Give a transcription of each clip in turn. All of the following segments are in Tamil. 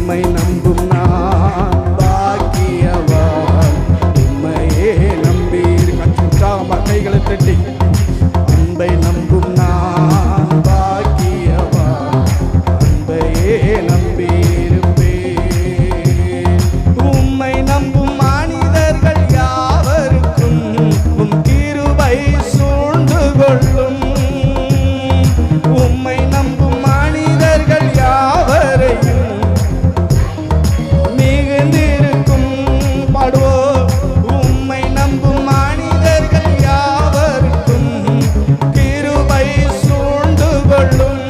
உம்மை நம்பும் நான் பாக்கியவான். உம்மையே நம்பீர். கற்றுச்சாம கைகளை தட்டி அன்பை நம்பும் நான் பாக்கியவான். அன்பையே நம்பியிருப்பேன். உம்மை நம்பும் மனிதர்கள் யாவருக்கும் உம் கிருபை சூழ்ந்து கொள்ளும். உம்மை நம்பும் மனிதர்கள் யாவரையும் மிகுந்திருக்கும். பாடுவோம். உம்மை நம்பும் மனிதர்கள் யாவருக்கும் கிருபை சூழ்ந்து கொள்ளும்.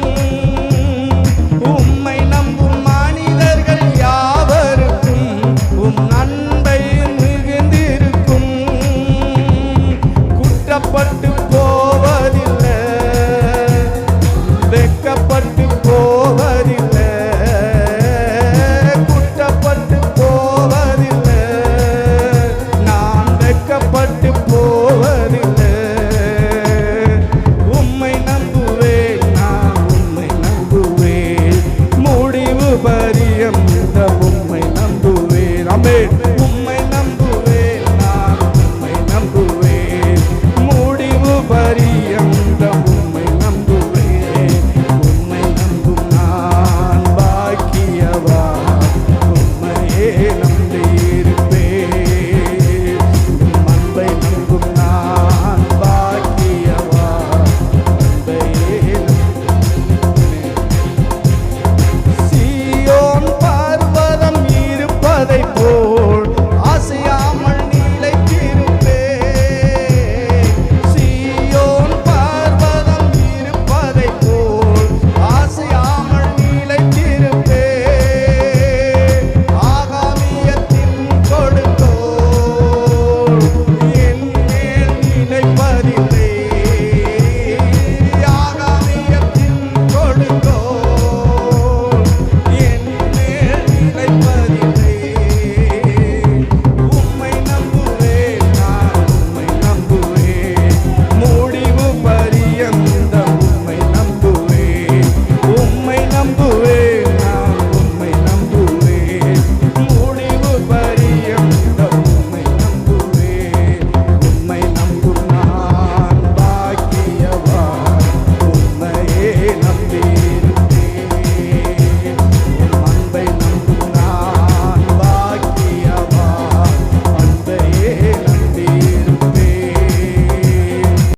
உம்மை நம்பும் மனிதர்கள் யாவருக்கும் உம் அன்பை மிகுந்திருக்கும். குற்றப்பட்டு போவதில்லை, வெட்கப்பட்டு போவதில்லை, குற்றப்பட்டு போவதில்லை, நான் வெட்கப்பட்டு போவதில்லை. உம்மை நம்புவேன், நான் உம்மை நம்புவேன். முடிவு பரியந்தமும்